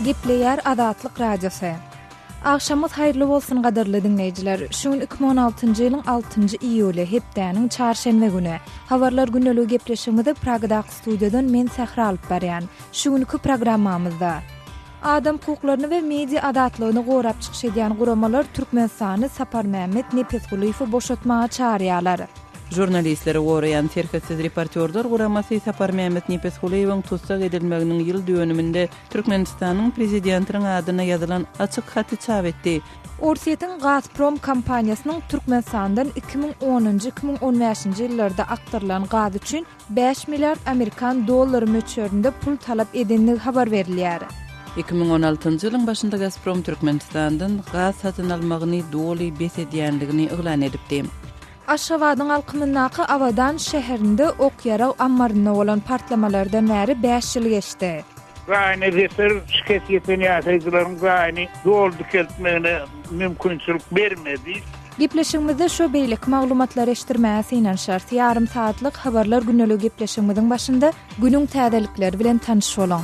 Gepleyer Azatlyk Radiosu. Akşamyz hayrly bolsun gadarly dinleyijiler. Şuň 2016-njy ýylyň 6-njy iýuly hepdäniň çarşembe güni Habarlar günlügi gepleşigimizde Pragada studiýadan men Sahra alyp barýan. Şuňky programmamyzda adam hukuklaryny we media adatlygyny gorap çykyş edýän guramalar Türkmenistany Sapar Mehmet Nepetguliýew boşatmaga çağırýarlar. Jurnalistlere gorayan terketsiz reportörler guramasy Sapar Mehmet Nepetguliýewiň tutsak edilmeginiň ýyl dönüminde Türkmenistanyň prezidentiniň adyna ýazylan açyk haty çap etdi. Orsiýetiň Gazprom kompaniýasynyň Türkmenistandan 2010-2015-nji ýyllarda aktarılan gaz üçin 5 milliard Amerikan dollary möçberinde pul talap edildiği habar berilýär. 2016-njy ýylyň başynda Gazprom Türkmenistandan gaz satyn almagyny doly besedýänligini ýylan edipdi. Aşgabatyň alkymyndaky Awadan şäherinde Okyaraw ammaryna bolan partlamalardan bäri 5 ýyl geçdi. Gaýny reser şikayet eden ýaşaýjylaryň gaýny doldy keltmegine mümkinçilik bermedi. Gepleşigimizde şu beýlik maglumatlar eşdirmäsi inen şart ýarym saatlyk habarlar günlügi gepleşigimiziň başynda günüň täzelikleri bilen tanyş bolan.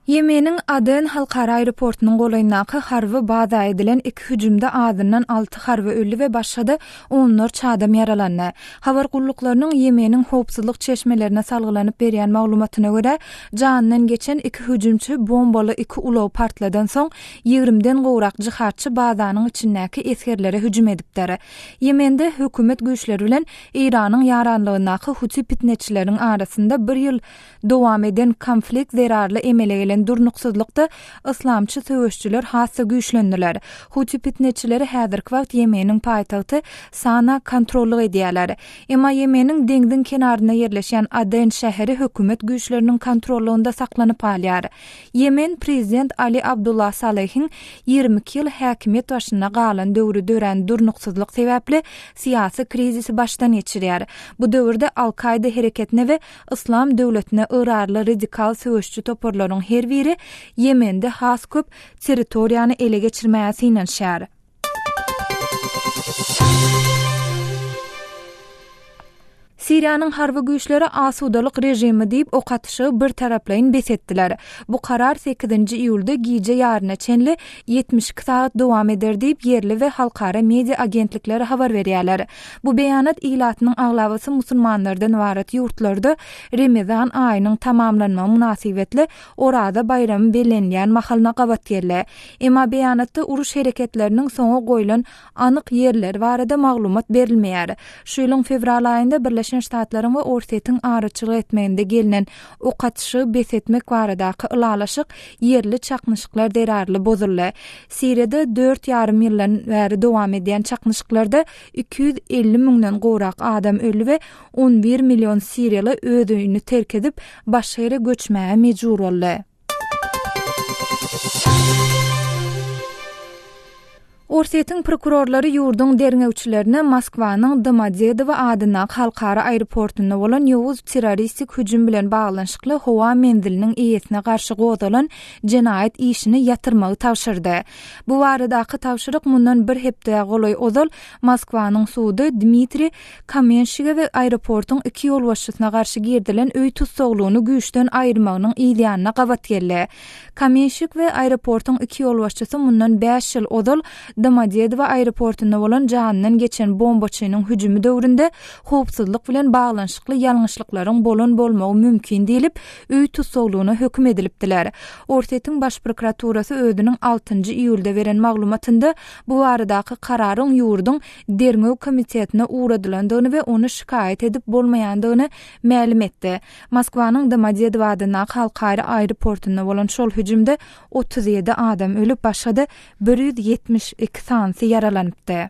Yemenin Aden halkara aeroportunun golayyndaky harby baza edilen iki hüjümde azyndan 6 harby öldü we başga onlar çadam yaralandy. Habar gulluklarynyň Yemenin howpsuzlyk çeşmelerine salgylanyp berýän maglumatyna görä, janynyň geçen iki hüjümçi bombaly iki ulaw partladan soň 20den gowrak jihatçy bazanyň içindäki eskerlere hüjüm edipdir. Yemende hökümet güýçleri bilen Iranyň ýaranlygynaky Huti pitneçileriň arasynda bir ýyl dowam eden konflikt zerarly emele durnuksuzlukda islamçı söwüşçüler hassa güýçlendiler. Huti pitneçileri häzirki wagt Yemeniň paýtagty Sana kontrolly edýärler. Emma Yemeniň deňdiň kenaryna ýerleşen Aden şäheri hökümet güýçleriniň kontrolunda saklanyp alýar. Yemen prezident Ali Abdullah Saleh'in 22 ýyl häkimet başyna galan döwrü dören durnuksuzlyk sebäpli siýasy krizisi başdan geçirýär. Bu döwürde Al-Qaida hereketine we islam döwletine yrarly radikal söwüşçü toporlaryň her biri Yemende has köp territoriýany ele geçirmäsi inen şär. Siriýanyň harby güýçleri asudalyk rejimi diýip okatyşy bir taraplaýyn besetdiler. Bu karar 8-nji iýulda giýje ýaryna çenli 72 saat dowam eder diýip yerli we halkara media agentlikleri habar berýärler. Bu beýanat ilatynyň aglabysy musulmanlardan ibaret ýurtlarda Ramazan aýynyň tamamlanma münasibetli orada bayramy belenýän mahalna gabat geldi. Emma beýanatda uruş hereketleriniň soňa goýulan anyk yerler barada maglumat berilmeýär. Şu ýylyň fevral aýynda Birleşen Ştatlaryň we Orsiýetiň araçylyk etmeginde gelinen okatyşy besetmek baradaky ılalaşyk yerli çaknyşyklar derarly bozuldy. Siriýada 4,5 ýyldan bäri dowam edýän çaknyşyklarda 250 000den gowrak adam öldü we 11 million Siriýaly öz öýüni terk edip başga ýere göçmäge mejbur boldy. Orsiýetiň prokurorlary ýurduň derňewçilerine Moskwanyň Domodedowo adyna halkara aeroportuna bolan ýowuz terroristik hüjüm bilen baglanyşykly howa menziliniň eýesine garşy gozalan jenaýat işini ýatyrmagy tawşyrdy. Bu baradaky tawşyryk mundan bir hepde golay ozal Moskwanyň suwdy Dmitri Kamenshiga we aeroportuň iki ýol başçysyna garşy girdilen öý tutsaglygyny güýçden aýyrmagynyň ýylyanyna gabat geldi. Kamenshik we aeroportuň iki ýol başçysy mundan 5 ýyl ozal Domodedowo aeroportuna bolan janynyň geçen bombaçynyň hüjümi döwründe howpsuzlyk bilen baglanyşykly ýalňyşlyklaryň bolmagy mümkin diýilip öý tutsaglygyna hökm edilipdiler. Orsiýetiň baş prokuraturasy özüniň 6-njy iýulda beren maglumatynda bu baradaky kararyň ýurduň derňew komitetine uğradylandygyny we ony şikayet edip bolmaýandygyny ma'lum etdi. Moskwanyň Domodedowo adyna halkara aeroportuna bolan şol hüjümde 37 adam ölüp başga 172 sansy yaralanypdy.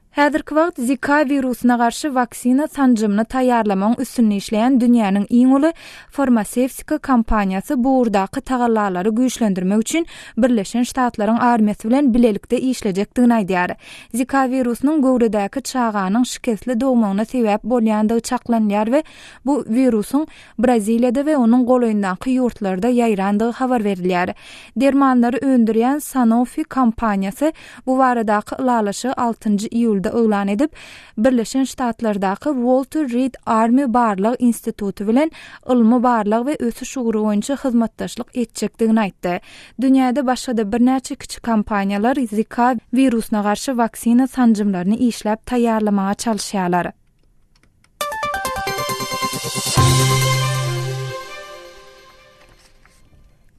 Häzirki wagt Zika virusuna garşy vaksina sanjymyny taýýarlamagyň üstünde işleýän dünýäniň iň uly farmasewtika kompaniýasy bu urdaky tagallalary güýçlendirmek üçin Birleşen Ştatlaryň armiýasy bilen bilelikde işlejekdigini aýdýar. Zika virusynyň gowradaky çağanyň şikesli dowmagyna sebäp bolýandygy çaklanýar we bu virusyň Braziliýada we onuň golaýyndaky ýurtlarda ýaýrandygy habar berilýär. Dermanlary öndürýän Sanofi kompaniýasy bu baradaky ulalaşy 6-njy iýulda barada öýlan edip, Birleşen Ştatlardaky Walter Reed Army Barlyk Institutu bilen ylmy barlyk we ösüş ugru boýunça hyzmatdaşlyk etjekdigini aýtdy. Dünýäde başga bir näçe kiçik kompaniýalar Zika virusyna garşy vaksina sanjymlaryny işläp taýýarlamaga çalyşýarlar.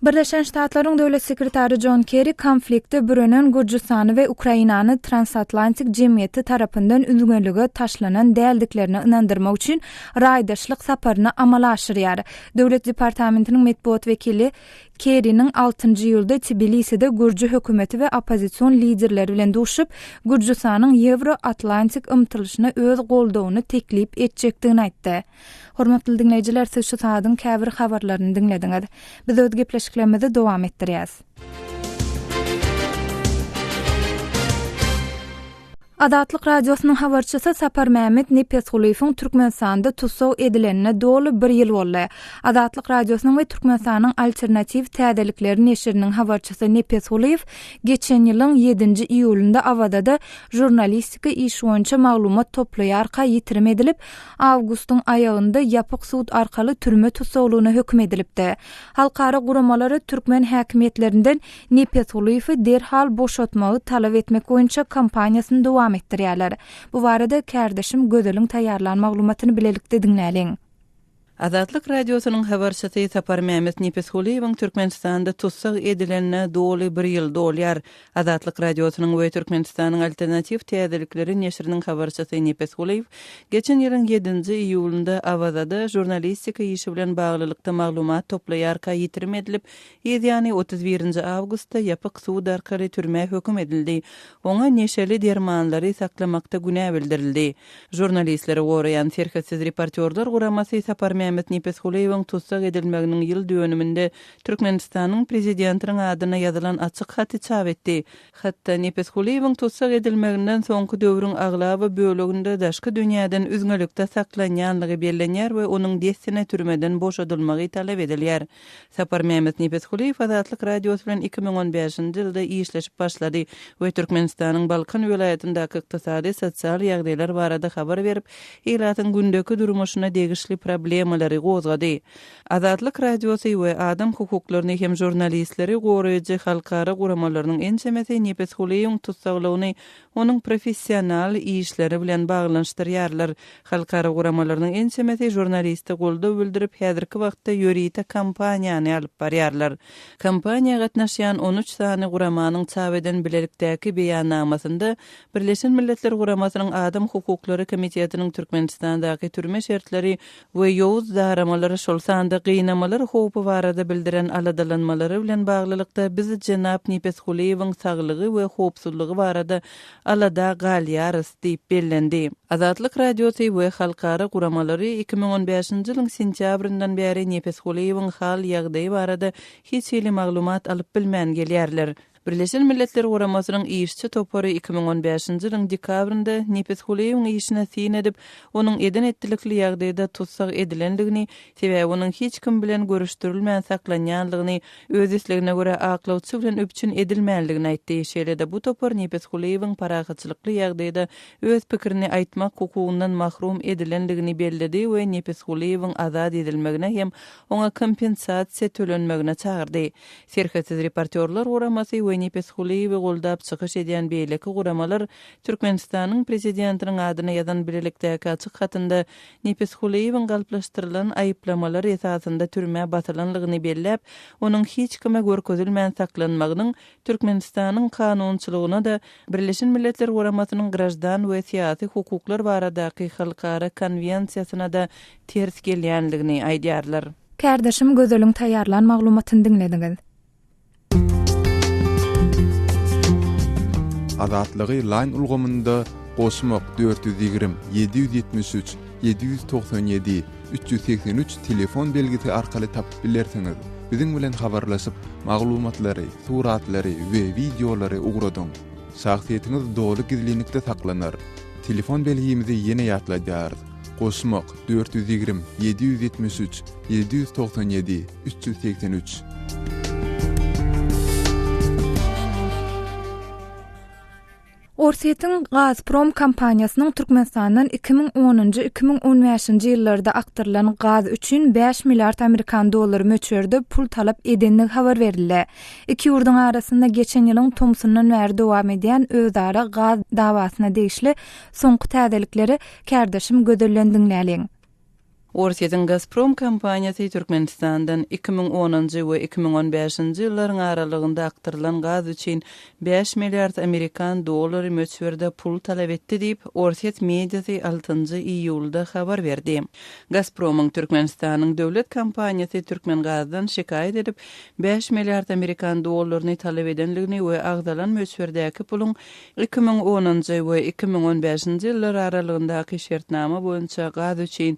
Birleşen Ştatlaryň döwlet sekretary John Kerry konflikte bürenen Gürjistany we Ukrainany transatlantik jemgyýeti tarapyndan üzgünlüge taşlanan däldiklerini inandyrmak üçin raýdaşlyk saparyny amala aşyrýar. Döwlet departamentiniň medeniýet wekili Kerry'nin 6-njy ýylda Tbiliside Gürjü hökümeti we opozisiýon liderleri bilen duşup, Gürjistanyň Euro-Atlantik ymtylyşyna öz goldawyny teklip etjekdigini aýtdy. Hormatly dinleýijiler, siz şu saatyň käbir habarlaryny dinlediňiz. Biz öz gepleşiklerimizi dowam etdirýäs. Adatlyk radiosynyň habarçysy Sapar Mämet Nepesgulyň Türkmenistanda tutsaw edilenine dolu bir ýyl boldy. Adatlyk radiosynyň we Türkmenistanyň alternativ täzelikleri neşriniň habarçysy Nepesguly geçen ýylyň 7-nji iýulynda Awada jurnalistika iş boýunça maglumat toplaýarka ýitirim edilip, awgustyň aýagynda ýapyk sud arkaly türme tutsawlygyna hökm edilipdi. Halkara guramalary türkmen häkimetlerinden Nepesgulyy derhal boşatmagy talap etmek boýunça kampaniýasyny dowam etdirýärler. Bu barada kardeşim Gödeliň taýýarlan maglumatyny bilelikde dinläliň. Adatlyk radiosynyň habarçysy Sapar Mämet Nepesgulyň Türkmenistanda tutsak edilenine dolu bir ýyl dolýar. Adatlyk radiosynyň we Türkmenistanyň alternativ täzelikleri neşriniň habarçysy Nepesguly geçen ýylyň 7-nji iýulynda Awada jurnalistika işi bilen baglylykda maglumat toplaýarka ýitirim edilip, ýani 31-nji awgustda ýapyk sud arkaly türme hökm edildi. Oňa neşeli dermanlary saklamakda günä bildirildi. Jurnalistleri gorayan serketsiz reportyorlar guramasy Sapar Mämet Nepesgulyň tutsak edilmeginiň ýyl dönüminde Türkmenistanyň prezidentiniň adyna ýazylan açyk haty çap etdi. Hatda Nepesgulyň tutsak edilmeginden soňky döwrüň aglaby böleginde daşky dünýäden üzgünlükde saklanýanlygy bellenýär we onuň destine türmeden boşadylmagy talap edilýär. Sapar Mämet Nepesguly Adatlyk radiosy bilen 2015-nji ýylda işleşip başlady we Türkmenistanyň Balkan welaýatyndaky ykdysady sosial ýagdaýlar barada habar berip, ýylatyň gündäki durmuşyna degişli problemleri gozgady. Adatlyk radiosy we adam hukuklaryny hem jurnalistleri goraýjy halkara guramalarynyň ençemesi Nepesgulyň tutsaklygyny onuň professional işleri bilen baglanşdyrýarlar. Halkara guramalarynyň ençemesi jurnalisti goldaw bildirip, häzirki wagtda ýörite kampaniýany alyp barýarlar. Kampaniýa gatnaşýan 13 sany guramanyň çap eden bilelikdäki beýannamasynda Birleşen Milletler Guramasynyň Adam Hukuklary Komitetiniň Türkmenistandaky türme şertleri we ýowuz zahramalary şol sanda gynamalar howpy barada bildiren aladalanmalary bilen baglylykda biz Jenap Nepesgulyň saglygy we howpsuzlygy barada alada galýarys diýip bellendi. Adatlyk radiosy we halkara guramalary 2015-nji ýylyň sentýabryndan bäri Nepesgulyň hal ýagdaýy barada hiç hili maglumat alyp bilmän gelýärler. Birleşen Milletler Guramasynyň işçi topary 2015-nji ýylyň dekabrynda Nepesgulyň işine sin edip, onuň eden etdilikli ýagdaýda tutsak edilendigini, sebäbi onuň hiç kim bilen görüşdirilmän saklanýanlygyny, öz islegine görä aklawçy bilen öpçün edilmänligini aýtdy. Şeýle-de bu topar Nepesgulyň paragatçylykly ýagdaýda öz pikirini aýtmak hukugundan mahrum edilendigini belledi we Nepesgulyň azad edilmegine hem oňa kompensasiýa tölenmegine çağırdy. Serketsiz reportyorlar Guramasy we Nepesgulyň goldap çykyş edýän beýleki guramalar Türkmenistanyň prezidentiniň adyna ýazan bilelikdäki açyk hatynda Nepesgulyň galplaşdyrylan aýyplamalar esasında türme batylanlygyny belläp, onuň hiç kime görkezilmän saklanmagynyň Türkmenistanyň kanunçylygyna da Birleşen Milletler Guramasynyň grajdan we syýasy hukuklar baradaky halkara konwensiýasyna da ters gelýänligini aýdýarlar. Kardeşim Gödeliň taýýarlan maglumatyny dinlediňiz. Adatlygy line ulgamynda goşmak 420 773 797 383 telefon belgisi arkaly tapyp bilersiňiz. Biziň bilen habarlaşyp maglumatlary, suratlary we videolary ugradyň. Şahsiýetiniz dolu gizlilikde saklanar. Telefon belgimizi ýene ýatlaýar. Goşmak 420 773 797 383. Orsiýetiň Gazprom kompaniýasynyň Türkmenistandan 2010-2015 ýyllarda aktarılan gaz üçin 5 milliard Amerikan dollary möçberde pul talap edenligi habar berildi. Iki ýurdun arasynda geçen ýylyň Tomsundan bäri dowam edýän özara gaz dawasyna degişli soňky täzelikleri kärdeşim göderlendiňläliň. Orsiýetiň Gazprom kompaniýasy Türkmenistandan 2010-njy we 2015-nji ýyllaryň aralygynda aktarılan gaz üçin 5 milliard Amerikan dollary möçberde pul talap etdi diýip Orsiýet mediasy 6-njy iýulda habar berdi. Gazpromyň Türkmenistanyň döwlet kompaniýasy Türkmengazdan şikayet edip 5 milliard Amerikan dollaryny talap edenligini we agdalan möçberdäki pulun 2010-njy we 2015-nji ýyllar aralygyndaky şertnama boýunça gaz üçin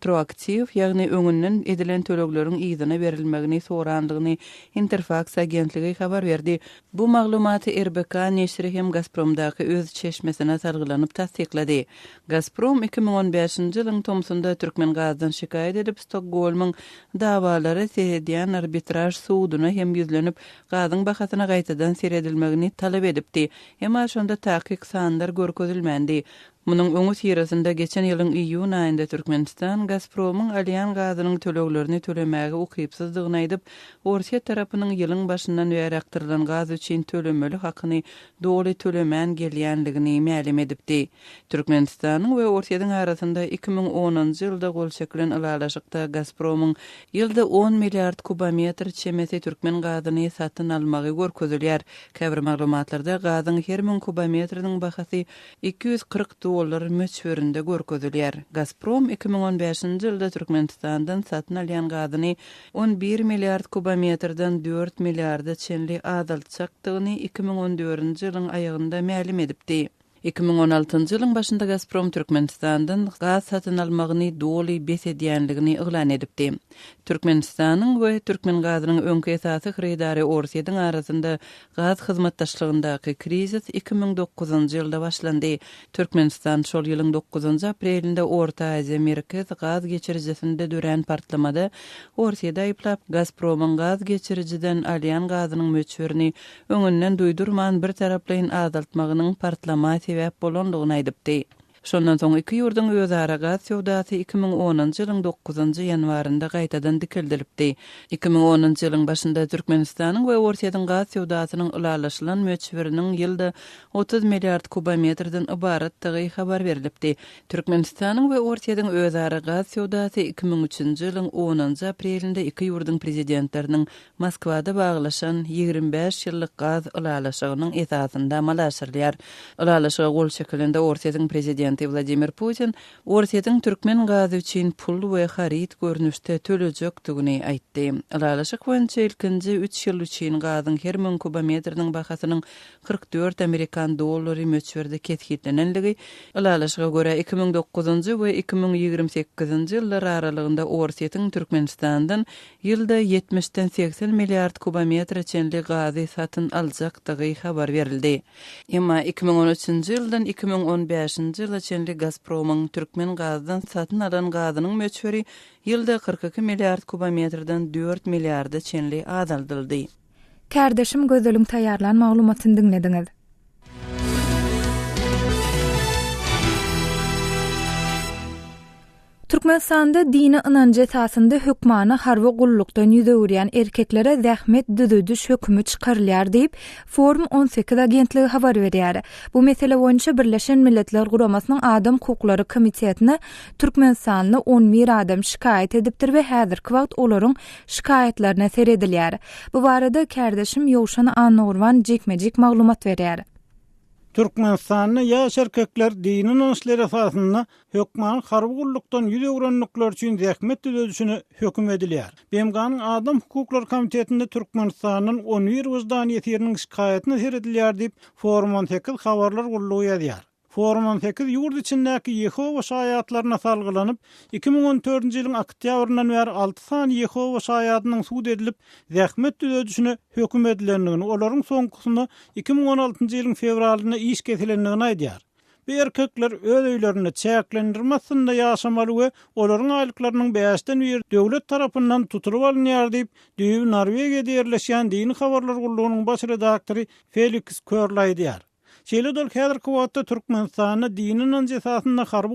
retroaktiv, ýagny öňünden edilen tölekleriň ýygyna berilmegini sorandygyny Interfax agentligi habar berdi. Bu maglumaty RBK neşri hem Gazpromdaky öz çeşmesine salgylanyp tasdiklady. Gazprom 2015-nji ýylyň Tomsunda Türkmengazdan şikayet edip Stockholmyň dawalary seredýän arbitraj suwdyna hem ýüzlenip gazyň bahasyna gaýtadan seredilmegini talap edipdi. Emma şonda takyk sandar görkezilmendi. Munyň öňü ýerinde geçen ýylyň iýun aýynda Türkmenistan Gazpromyň alýan gazynyň töleglerini tölemäge ukypsızdygyny aýdyp, Orsiýet tarapynyň ýylyň başyndan bäri aktarılan gaz üçin tölemeli hakyny dogry tölemän gelýänligini ma'lum edipdi. Türkmenistanyň we Orsiýetiň arasynda 2010-njy ýylda gol çekilen alalaşykda Gazpromyň ýylda 10 milliard kubometr çemesi türkmen gazyny satyn almagy görkezilýär. Käbir maglumatlarda gazyň her 1000 kubometriniň bahasy 240 dollar möçberinde görkezilýär. Gazprom 2015-nji ýylda Türkmenistandan satyn alýan gazyny 11 milliard kubometrden 4 milliarda çenli azaltjakdygyny 2014-nji ýylyň aýagynda ma'lum edipdi. 2016-njy ýylyň başynda Gazprom Türkmenistandan gaz satyn almagyny doly besedýänligini ýylan edipdi. Türkmenistanyň we Türkmen gazynyň öňki esasy xaridary Orsiýetiň arasynda gaz hyzmatdaşlygyndaky krizis 2009-njy ýylda başlandy. Türkmenistan şol ýylyň 9-njy aprelinde Orta Aziýa merkez gaz geçiricisinde dören partlamada Orsiýada aýplap Gazpromyň gaz geçiriciden alýan gazynyň möçberini öňünden duýdurman bir taraplaýyn azaltmagynyň partlama sebäp bolandygyny aýdypdy. Şondan soň iki ýurdun özara gaz sowdasy 2010-njy ýylyň 9-njy ýanwarynda gaýtadan dikildilipdi. 2010-njy ýylyň başynda Türkmenistanyň we Orsiýetiň gaz sowdasynyň ulalaşylan möçberiniň ýylda 30 milliard kubometrden ibaratdygy habar berilipdi. Türkmenistanyň we Orsiýetiň özara gaz sowdasy 2003-njy ýylyň 10-njy aprelinde iki ýurdun prezidentleriniň Moskwada baglaşan 25 ýyllyk gaz ulalaşygynyň esasynda amalaşdyrylýar. Ulalaşyga gol çekilende Orsiýetiň prezidenti Vladimir Putin Orsiýetiň türkmen gazy üçin pul we harit görnüşde tölejekdigini aýtdy. Ulalaşyk boýunça ilkinji 3 ýyl üçin gazyň her 1000 kubometriniň bahasynyň 44 Amerikan dollary möçberde ketgitlenenligi, ulalaşyga görä 2009-njy we 2028-nji ýyllar aralygynda Orsiýetiň Türkmenistandan ýylda 70-den 80 milliard kubometr çenli gazy satyn aljakdygy habar berildi. Emma 2013-njy ýyldan 2015-nji ýyla çenli Gazpromyň türkmen gazdan satyn alan gazynyň möçberi ýylda 42 milliard kubometrden 4 milliarda çenli azaldyldy. Kärdeşim gözeliň taýýarlan maglumatyny dinlediňiz. Türkmenistanda dini ynanjy esasynda hökmana harby gullukdan ýüzegirýän erkeklere zähmet düzüdüş hökmü çykarylýar diýip Forum 18 agentligi habar berýär. Bu mesele boýunça Birleşen Milletler Guramasynyň Adam hukuklary komitetine Türkmenistanly 11 adam şikayet edipdir we häzirki wagt olaryň şikayetlerine seredilýär. Bu barada kärdeşim Ýowşan Anurwan jekmejek maglumat berýär. Türkmenistan'da ýaş erkekler dini ynançlar esasynda hökman harby gullukdan ýüzegiränlikler üçin zähmet düzüdüşini hökm edilýär. BMG'nyň Adam hukuklary komitetinde Türkmenistanyň 11 wyzdan ýetiriniň şikayetine seredilýär diýip Forum 18 habarlar gullugy ýazýar. Forum 18 ýurt içindäki Yehova şaýatlaryna salgylanyp 2014-nji ýylyň oktýabryndan bäri 6 san Yehova şaýatynyň suud edilip zähmet düzüdüşine hökm edilendigini, olaryň soňkusyny 2016-njy ýylyň fevralyna iş kesilendigini aýdýar. Bu erkekler öz öýlerini çäklendirmesinde ýaşamaly we olaryň aýlyklarynyň 5-den biri döwlet tarapyndan tutulup alınýar diýip Norwegiýede ýerleşýän dini habarlar gullugynyň baş redaktory Felix Körl aýdýar. Şeýle dol häzirki wagtda Türkmenistanyna dininiň esasynda harby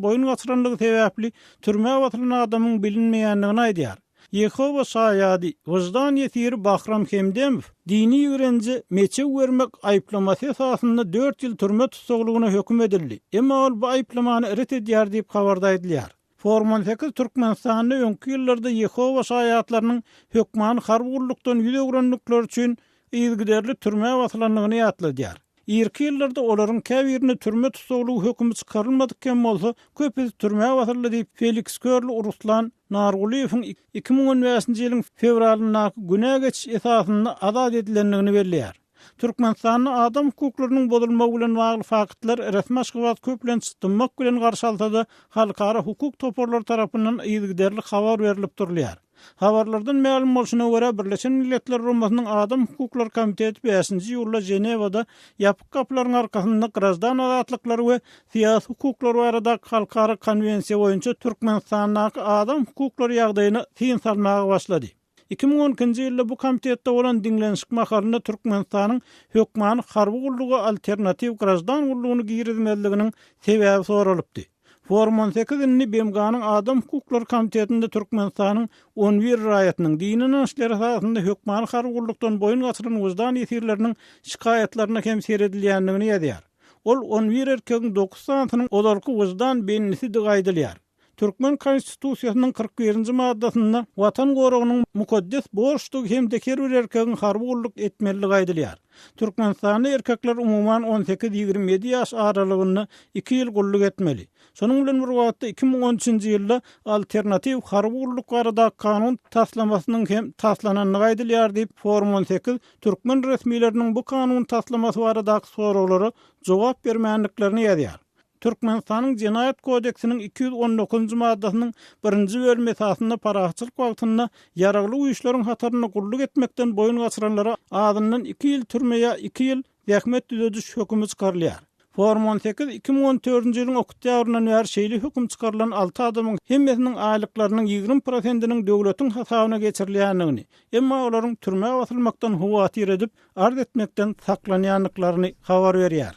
boyun gaçyranlygy sebäpli türme watylan adamyň bilinmeýändigini aýdýar. Yehova şaýady wyjdan ýetiri Bahram Hemdemow dini öğrenci meçe vermek aýplamasy esasynda 4 ýyl türme tutuklugyna hökm edildi. Emma ol bu aýplamany ret edýär diýip habardaýdylar. Forman 8 Türkmenistanyň öňki ýyllarda Yehova şaýatlarynyň hökmany harby ýüzegrenlikler üçin ýygyderli türme watylanlygyny ýatladyar. İlki ýyllarda olaryň käbirini türme tutuklugy hökmi çykarylmadykkan bolsa, köpüsi türme watyldy diýip Felix Körli Ruslan Narguliýewiň 2015-nji ýylyň fevralyna günä geçiş esasynda azat edilenligini belläýär. Türkmenistanyň adam hukuklarynyň bozulmagy bilen bagly faktlar resmi aşgabat köplen tutmak bilen garşy alsa-da halkara hukuk toparlary tarapyndan ýygyderli habar berilip durýar. Habarlardan ma'lum bolşuna görä Birleşen Milletler Romasynyň Adam Hukuklary Komiteti 5-nji ýylda Jenewada ýapyk kapylaryň arkasynda grazdan azatlyklary we siýasy hukuklary barada halkara konwensiýa boýunça Türkmenistanyň adam hukuklary ýagdaýyna tyn salmagy başlady. 2010-njy ýylda bu komitetde bolan dinlenşik makalynda Türkmenistanyň hökmany harby gullugy alternativ grazdan gullugyny girizmezliginiň sebäbi soralypdy. Forum 18-nji BMG'nyň Adam Hukuklary Komitetinde Türkmenistanyň 11 raýatynyň dininiň işleri esasynda hökmany harby gullukdan boyun gaçyran wyjdan ýetirleriniň şikaýetlerine hem seredilýändigini ýazýar. Ol 11 erkegiň 9 sanatynyň olarky wyjdan benisi diýilýär. Türkmen konstitusiýasynyň 41-nji maddasynda watan goragynyň mukaddes borçlygy hem teker bir erkegiň harby gulluk etmeligi aýdylýar. Türkmenistanyň erkekler umuman 18-27 ýaş aralygyny 2 ýyl gulluk etmeli. Şonuň bilen bir wagtda 2013-nji ýylda alternativ harby gulluk barada kanun taslamasynyň hem taslananlygy aýdylýar diýip Forum 18 türkmen resmiýetleriniň bu kanun taslamasy barada soraglary jogap bermänliklerini ýazýar. Türkmenistanyň Jinayet kodeksiniň 219-njy maddasynyň 1-nji bölümi esasynda paraçylyk wagtynda ýaragly uýuşlaryň hataryny gulluk etmekden boyun gaçyranlara adyndan 2 ýyl türme ýa 2 ýyl zähmet düzediş hökmi çykarylýar. Forum 18 2014-nji ýylyň oktýabryndan bäri şeýle hökm çykarylan 6 adamyň hemmesiniň aýlyklarynyň 20%-iniň döwletiň hasabyna geçirilýändigini, emma olaryň türme watylmakdan huwatyr edip arz etmekden saklanýanlyklaryny habar berýär.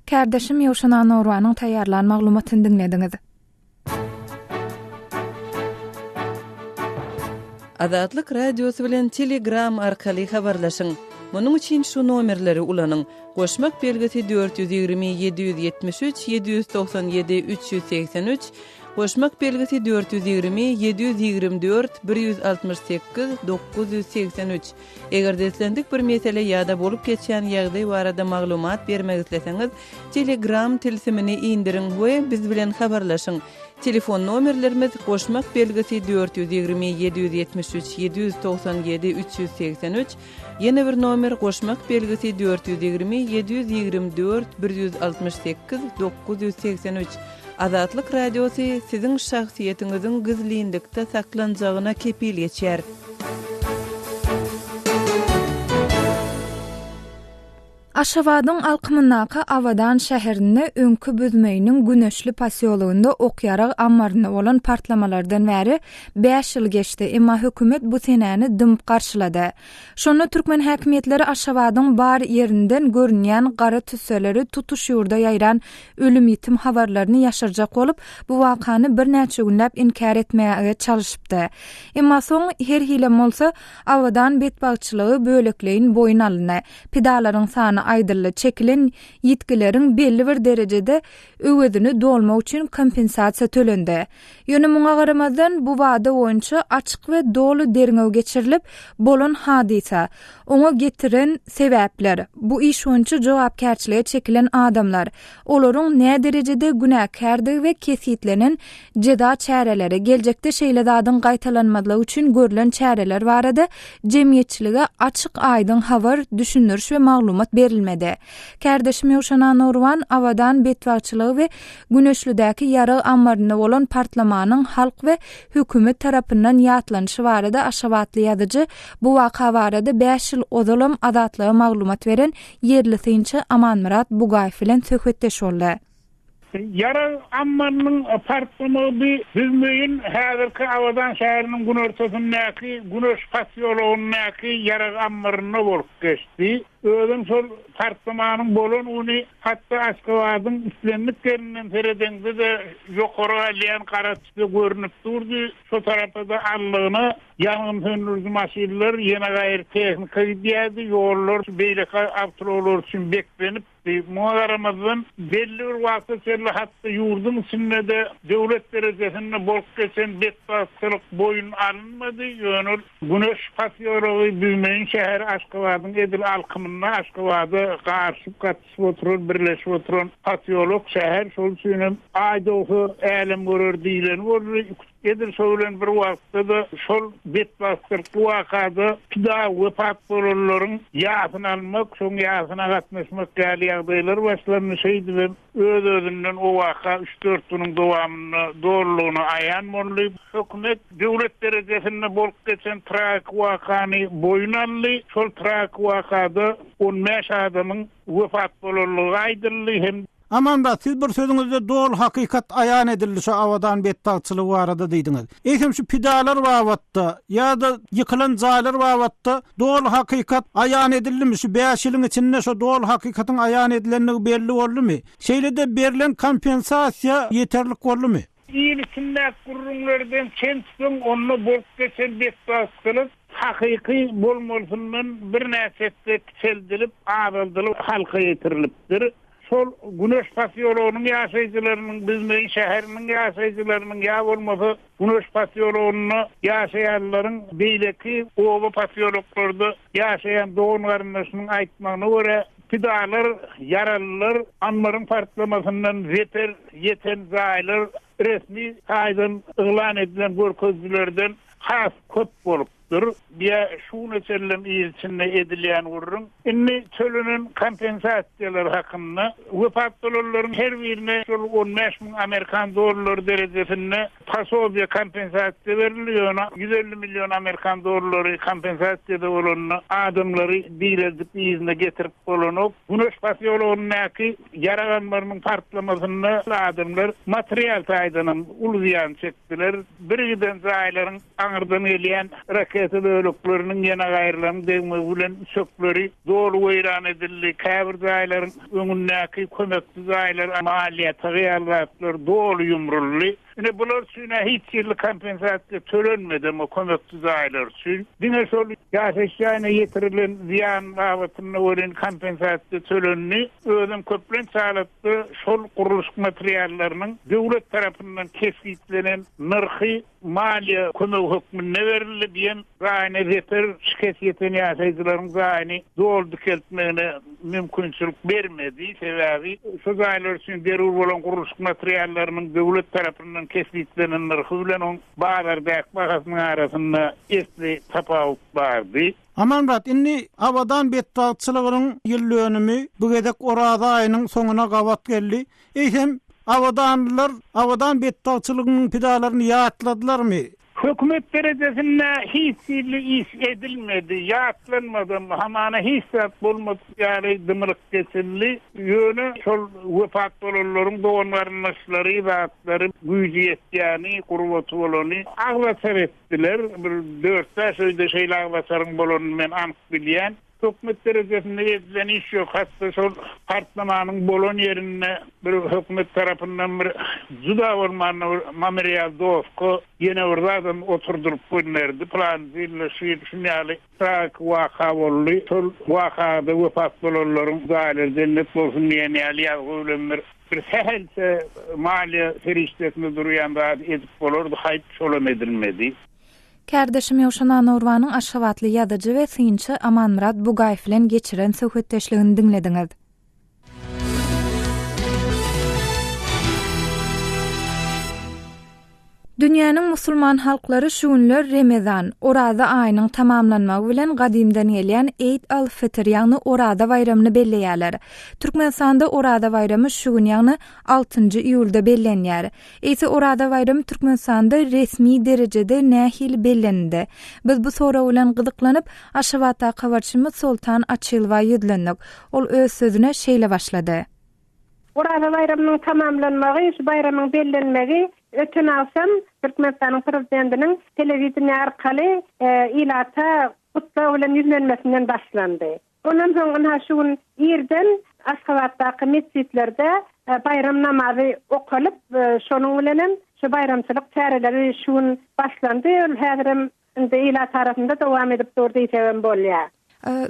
Kardeşim Ýowşan Norwanyň taýýarlan maglumatyny dinlediňiz. Azatlyk radiosu bilen Telegram arkaly habarlaşyň. Munyň üçin şu nomerleri ulanyň. Goşmak belgisi 420 773 797 383, goşmak belgisi 420 724 168 983. Eger deslendik bir mesele ýa-da bolup geçýän ýagdaý barada maglumat bermek isleseňiz, Telegram tilsimini indirin we biz bilen habarlaşyň. Telefon nomerlerimiz goşmak belgisi 420 773 797 383, yeni bir nomer goşmak belgisi 420 724 168 983. Azatlyk radiosu siziň şahsiýetiňiziň gizlilikde saklanjagyna kepil geçer. Aşgabatyň alkymyndaky Awadan şäherinde öňkü büzmeýiniň güneşli pasiýolygynda okýarak ammaryna bolan partlamalardan bäri 5 ýyl geçdi, emma hökümet bu senäni dymp garşylady. Şonu türkmen häkimetleri Aşgabatyň bar ýerinden görünýän gara tüsseleri tutuş ýurda ýaýran ölüm ýetim habarlaryny ýaşyrjak bolup, bu wakany bir näçe günläp inkar etmäge çalyşypdy. Emma soň her hilem bolsa Awadan betbagçylygy bölekleýin boyun alyny, pedalaryň sany aýdyrly çekilen ýetgileriň belli bir derejede öwedini dolmak üçin kompensasiýa tölendi. Ýöne muňa garamazdan bu wada boýunça açyk we dolu derňew geçirilip bolan hadisa, oňa getiren sebäpler, bu iş boýunça jogapkärçiliğe çekilen adamlar, olaryň näme derejede günäkärdi we kesitlenen jeda çäreleri, geljekde şeýledadyň gaýtalanmadygy üçin görülen çäreler barada jemgyýetçilige açyk aýdyn habar, düşündürüş we maglumat berilmedi. Kardeşim Ýowşan Norwan Awadan betbagçylygy we güneşlidäki ýara ammaryna bolan partlamanyň halk we hökümet tarapyndan ýatlanyşy barada Aşgabatly ýazyjy bu waka barada 5 ýyl ozalam azatlyga maglumat beren ýerli synçy Amanmurat Bugaýew bilen söhbetdeş boldy. Yara ammanın partlama bir bilmeyin hazırki avadan şehirinin gün ortasındaki güneş pasyoloğundaki yara ammarına bolup geçti. Ödüm sol partlamanın bolun onu hatta Aşgabat'ın üstlenliklerinden teredende de yukarı alayan karaçıda görünüp durdu. Şu tarafta da allığına yangın söndürücü maşinler yine gayri teknika gidiydi. Yollar, beylek avtoloğlar için beklenip muhadarımızın belli bir vasıtayla hatta yurdun içinde de devlet derecesinde bolup geçen betbastılık boyun alınmadı. Yönül güneş pasyoloğu büyümeyin şehir Aşgabat'ın edil alkımına Aşgabat'a karşı katışıp oturun, birleşip oturun pasyolog şehir sol suyunun aydoğu eylem görür deyilen olur. Edir söylen bir vakitte de sol betbastılık vakada pida ve patbolorların yasını almak, son yasına katmışmak gali yağdaylar başlarını şeydi ve öz-özünden o vaka 3-4 günün devamını doğruluğunu ayan mollayıp hükümet devlet derecesinde bolup geçen trafik vakanı boyun aldı. Sol trafik vakada 15 adamın vefat bolurluğu aydırlı hem Aman da siz bir sözünüzde doğal hakikat ayan edildi şu avadan bettalçılığı varada deydiniz. Ekim şu pidalar vavatta ya da yıkılan zaylar vavatta doğal hakikat ayan edildi mi? Şu 5 yılın içinde şu doğal hakikatin ayan edilenliği belli oldu mu? Şeyle de verilen kompensasiya yeterlik oldu mu? İyil içinde kurumlardan çentsin onu bolup geçen bettalçılık hakiki bolmolsundan bir nesette seldilip, ağrıldılıp, halka yetiriliptir. Sol güneş pasyoloğunun yaşayıcılarının bizmeyin şehirinin yaşayıcılarının ya olması güneş pasyoloğunu yaşayanların beyleki ova pasyologlarda yaşayan doğun karınlaşının aytmağına göre pidalar, yaralılar, anmarın partlamasından yeten zaylar resmi kaydan ılan edilen görközlülerden has köp bolupdur. Diye şu meselelerin ilçinde edilen vururun. İnni çölünün kompensasiyaları hakkında vefat dolarların her birine 15 bin Amerikan doları derecesinde pasobiya kompensasiya veriliyor. 150 milyon Amerikan doları kompensasiyada olanı adamları değildik izine getirip olanı. Güneş pasyoloğundaki yaralanmalarının partlamasında adamlar materyal taydanın uluziyan çektiler. Biriden zayların anırdan eleyen raketi bölüklerinin yana gayrılan demülen sökleri doğru veyran edildi. Kabir zayların önündeki kömekli zaylar maliyet gayarlatlar doğru yumrullu. Yine bunlar suyuna hiç yıllık kompensasyon tölenmedi ama kömekli zaylar suyu. Dine sol yaşayışlarına getirilen ziyan davetine veren kompensasyon tölenni. Ödüm köplen sağlattı sol kuruluş materyallarının devlet tarafından keskitlenen nırkı maliye kömek hükmüne verildi diyen gayne yeter şikayetini yaşayıcıların gayne doğru dükeltmene mümkünçülük vermedi. Sebebi şu gaylar için derur olan kuruluş materyallarının devlet tarafından keskitlenen nırkı bilen on bağlardaki bakasının arasında esli tapavuk vardı. Aman rat, inni avadan bettalçılığının yıl dönümü bu gedek orada ayının sonuna gavat geldi. Eýsem avadan bettalçılığının pidalarını yağatladılar mı? Hükümet derecesinde hiç iş edilmedi, yağatlanmadı mı? Hamana hiç bulmadı yani dımırık kesildi. Yönü sol vefat olanların doğanlarınlaşları, ibaatları, gücü yetkiyani, kurvatı olanı ağlasar ettiler. 4 sözde şeyle ağlasarın bolonu ben anık biliyen. Hükümet derecesinde edilen iş yok. Hatta sol partlamanın bolon yerine bir hükümet tarafından bir zuda ormanına Mameryal Dovko yine oradan oturdurup koynerdi. Plan zille şünyali trak vaka oldu. Sol vakada vefat bolonların zaylar cennet olsun diyen yali ağılemler bir sehelse maliye feriştesinde duruyan da edip olurdu. Hayt şolam edilmedi. Kardeşim Ýoşanan Urwanyň Aşgabatly ýazyjy we synçy Amanmurad Bugaýew bilen geçiren söhbetdeşligini dinlediňiz. Dünýäniň musulman halklary şu günler Ramazan, orada aýynyň tamamlanmagy bilen gadymdan gelýän Eid al-Fitr ýagny orada bayramyny belleýärler. Türkmenistanda orada bayramy şu gün ýagny 6-njy iýulda bellenýär. Eýse orada bayramy Türkmenistanda resmi derejede nähil bellendi. Biz bu sora bilen gyzyklanyp Aşgabatda habarçymyz Sultan Açylwa ýüzlendik. Ol öz sözüne şeýle başlady. Orada bayramynyň tamamlanmagy, şu bayramyň bellenmegi ötün alsam Türkmenistanyň prezidentiniň telewiziýa arkaly ilata kutlaw bilen ýüzlenmesinden başlandy. Ondan soň şuň ýerden Aşgabatdaky mescitlerde bayram namazy okulyp şonuň bilen şu bayramçylyk çäreleri şuň başlandy. Häzirim indi ila tarapynda dowam edip durdy diýsem bolýar.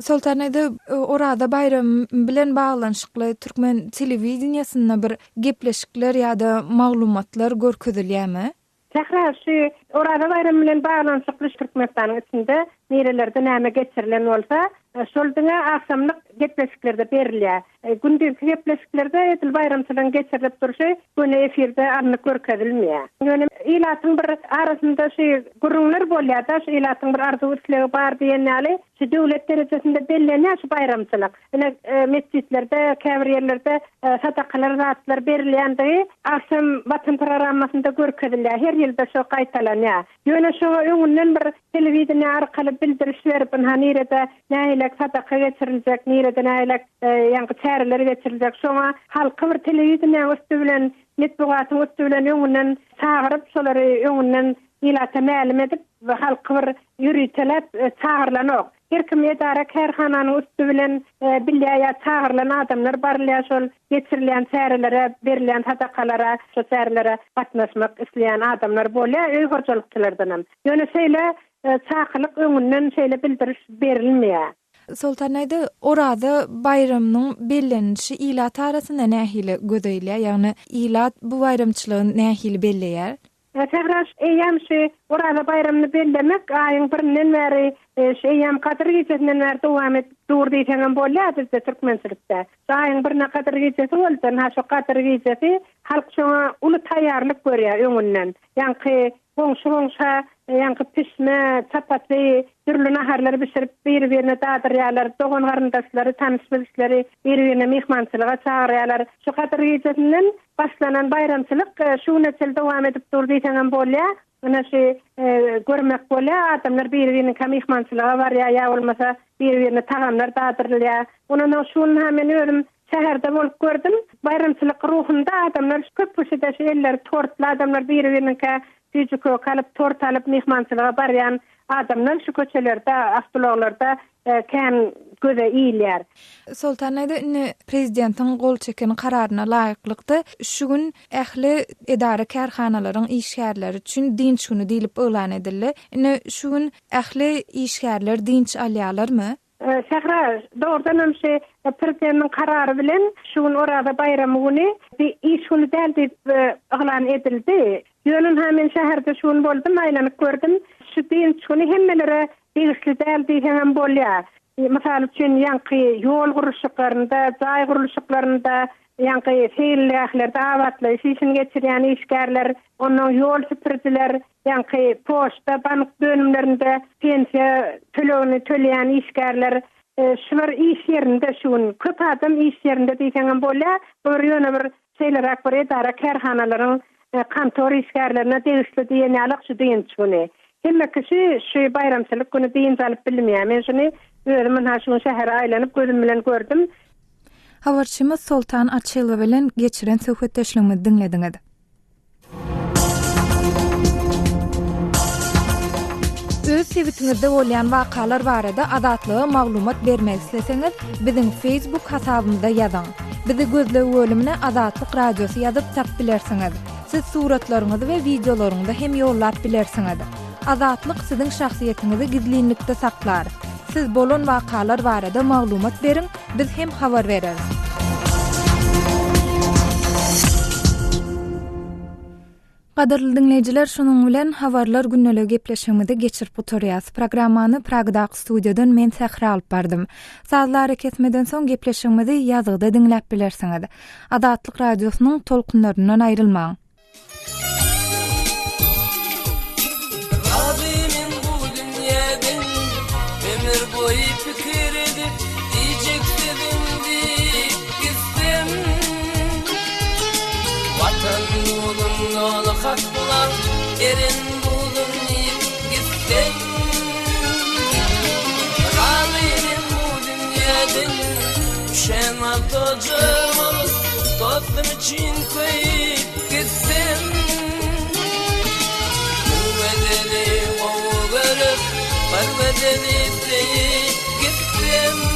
Sultanada orada bayram bilen baglanşykly Türkmen telewiziýasyna bir gepleşikler ýa-da maglumatlar görkezilýärmi? Tährir şu orada bayram bilen baglanşykly Türkmenistanyň içinde nerelerde näme geçirilen bolsa, şol diňe akşamlyk gepleşiklerde berilýär. Gündüzki gepleşiklerde etil bayramçylygyň geçirilip durşy, güni efirde anlyk görkezilmeýär. Ýöne ilatyň bir arasynda şu gurullar bolýar-da, şu ilatyň bir arzuw işlegi bar diýenleri, şu döwlet derejesinde bellenýär şu bayramçylyk. Ene mescitlerde, käbir ýerlerde sadakalar, zatlar berilýändi. Akşam watan programmasynda görkezilýär. Her ýylda şu gaýtalanýar. Ýöne şu öňünden bir telewiziýa arkaly bildiriş berip, nerede näýilek sadaka geçiriljek, nerede näýilek ýa-da çäreler geçiriljek. Şoňa halky bir telewiziýa üstü bilen, netbugatyň üstü bilen öňünden çağırıp, şolary öňünden ilata mälim edip we halky bir ýürütelep çağırlanok. Her kim edara kärhananyň üstü bilen bilýär çağırlan adamlar barlýar, şol geçirilen çärelere, berilen sadakalara, şu çärelere gatnaşmak isleýän adamlar bolýar, öý hojalykçylardan. Ýöne şeýle çağırlyk öňünden şeýle bildiriş berilmeýär. Sultanada orada bayramyň bellenişi ilat arasyna nähili gözeýilýär, ýagny ilat bu bayramçylygyň nähili belleýär. Tährir eýämşi orada bayramyny bellemek aýyň birinden bäri eýäm Kadir gecesinden bäri dowam edip durdy diýen bolýar bizde türkmençilikde. Aýyň birine Kadir gecesi bolsa, şu Kadir gecesi halk şoňa uly taýýarlyk görýär öňünden. Ýa-ni Hoňşa, ýa-ni pişme, çapaty, türlü naharlary pişirip bir-birine dadyrýarlar, dogan garyndaşlary, tanışmyşlary bir-birine mehmançylyga çağırýarlar. Şu Kadir gecesinden başlanan bayramçylyk şu neçe dowam edip durdy diýen bolýar. Ana şu görmek bolýar, adamlar bir-birine mehmançylyga barýar, ýa bolmasa bir-birine tagamlar dadyrýar. Ondan şuň hemen ölüm şäherde bolup gördüm. Bayramçylyk ruhunda adamlar köp köşede şeýler tortla adamlar bir-birine Küçük kalıp tort alıp mehmançylyga barýan adamlar şu köçelerde, avtologlarda kän göze iýilýär. Sultanada prezidentiň gol çeken kararyna laýyklykda şu gün ähli edara kärhanalaryň işgärleri üçin dinç güni diýilip ölan edildi. Şu gün ähli işgärler dinç alýarlarmy? Şährer doğrudan hem prezidentiň karary bilen şu gün orada bayram güni bir iş güni däl diýip ölan edildi. Ýönün hemen şäherde şuň boldum, aýlanyp gördüm. Şu dinç güni hemmelere diýişli däl diýen bolýar. Mysal üçin ýa-ni ýol gurulşyklарында, jaý gurulşyklарында, ýa-ni şeýerlerde awatly işin geçirýän işgärler, onuň ýol süpürjiler, ýa-ni poçta, bank dönümlerinde pensiýa tölegini töleýän işgärler, şular iş ýerinde şuň köp adam iş ýerinde diýen bolýar. Ýöne bir şeýler akbar edara kärhanalaryň kantor işgärlerine diýişli diýenýärlik şu dinç güni. Hemme kişi şu bayramçylyk güni diýin alyp bilmeýär. Men şunu özüm haşyň şäher aýlanyp gözüm bilen gördüm. Habarçymyz Sultan Açylow bilen geçiren söhbetdeşligimizi dinlediňiz. Öz sebitiňizde bolýan wakalar barada adatlyga maglumat bermek isleseňiz, biziň Facebook hasabymyzda ýazyň. Bizi gözlegi bölümine Azatlyk Radiosu ýazyp tap bilersiňiz. Siz suratlaryňyzy we videolaryňyzy hem ýollap bilersiňiz. Azatlyk siziň şahsiýetiniňizi gizlinlikde saklar. Siz bolan wakalar barada maglumat beriň, biz hem habar bereriz. Gaderly dinleýijiler, şonuň bilen habarlar günnelik gepleşigimizi geçirip oturýas. Programmany Pragda studiýadan men Sähra alyp bardym. Sazlary kesmeden soň gepleşigimizi ýazgyda dinläp bilersiňiz. Azatlyk Radiosynyň tolkunlaryndan aýrylmaň. Rabimin bu dünýäden ömür boýu pikir edip diýjeklerimdi gitsem. Vatan ulumly haklar erin bulun gitsem. Rabimin bu dünýäden şen altojamyz dostum için koyup gitsem Gülmedeni ovu verip Kalbedeni deyip gitsem